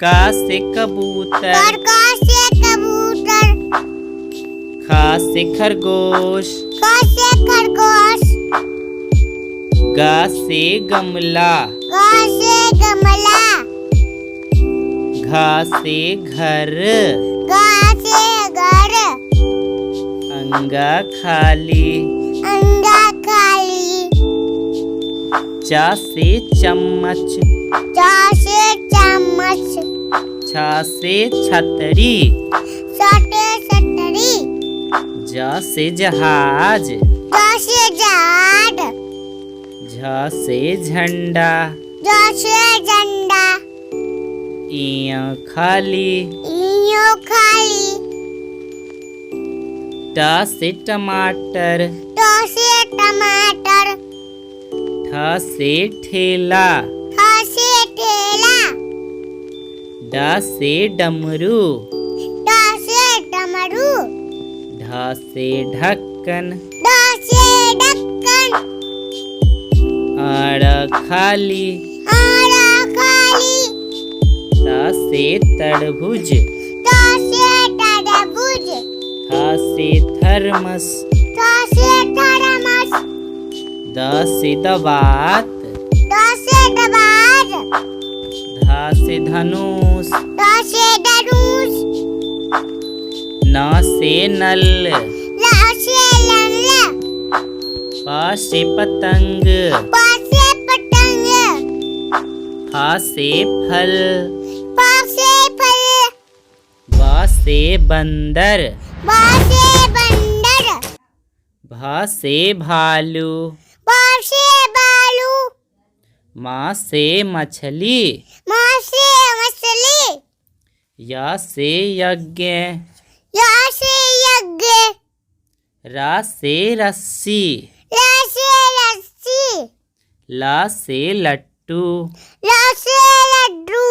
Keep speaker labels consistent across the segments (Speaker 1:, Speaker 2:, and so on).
Speaker 1: का से कबूतर,
Speaker 2: का से कबूतर,
Speaker 1: ख से खरगोश,
Speaker 2: ग से खरगोश,
Speaker 1: ग से गमला,
Speaker 2: ग से गमला,
Speaker 1: घ से घर,
Speaker 2: घ से घर,
Speaker 1: अंगा खाली,
Speaker 2: अंडा खाली,
Speaker 1: च से चम्मच,
Speaker 2: च से चम्मच,
Speaker 1: छ से छतरी,
Speaker 2: छोटे छतरी,
Speaker 1: ज से जहाज,
Speaker 2: ज से जहाज,
Speaker 1: झ से झंडा,
Speaker 2: ज से झंडा,
Speaker 1: इय खाली,
Speaker 2: इयो खाली,
Speaker 1: ट से टमाटर,
Speaker 2: ट से टमाटर,
Speaker 1: ठ से ठेला,
Speaker 2: ठ से ठेला,
Speaker 1: ड से डमरू,
Speaker 2: ड से डमरू,
Speaker 1: ढ से ढक्कन,
Speaker 2: ड से ढक्कन,
Speaker 1: अड़ खाली,
Speaker 2: आड़ा खाली,
Speaker 1: त से तरबूज,
Speaker 2: त से तरबूज,
Speaker 1: थ से थर्मस,
Speaker 2: थ से थर्मस,
Speaker 1: द से दवात,
Speaker 2: द से दबाज,
Speaker 1: ध से धनुष,
Speaker 2: द से धनुष,
Speaker 1: न से नल,
Speaker 2: ल से लल,
Speaker 1: प से पतंग,
Speaker 2: प से पतंग,
Speaker 1: फ से फल,
Speaker 2: प से फल,
Speaker 1: ब से बंदर,
Speaker 2: ब से बंदर,
Speaker 1: भ से भालू,
Speaker 2: ब से भालू,
Speaker 1: म से मछली,
Speaker 2: म से मछली,
Speaker 1: य से यज्ञ,
Speaker 2: य से यज्ञ,
Speaker 1: र से रस्सी,
Speaker 2: ल से रस्सी,
Speaker 1: ल से लट्टू,
Speaker 2: ल से लड्डू,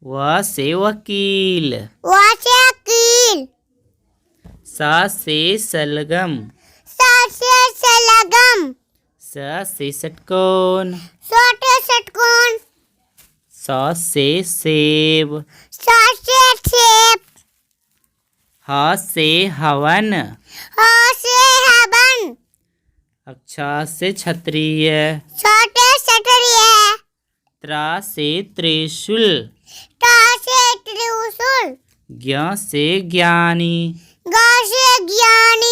Speaker 1: व से वकील,
Speaker 2: व से कील,
Speaker 1: स से सलगम,
Speaker 2: स से सलगम,
Speaker 1: स से षटकोण,
Speaker 2: छोटे षटकोण,
Speaker 1: स से सेब,
Speaker 2: स से सेब,
Speaker 1: ह से हवन,
Speaker 2: ह से हवन,
Speaker 1: क्ष से क्षत्रिय,
Speaker 2: छोटे क्षत्रिय,
Speaker 1: त्र से त्रिशूल,
Speaker 2: ट से त्रिशूल,
Speaker 1: ज्ञ से ज्ञानी,
Speaker 2: ग से ज्ञानी,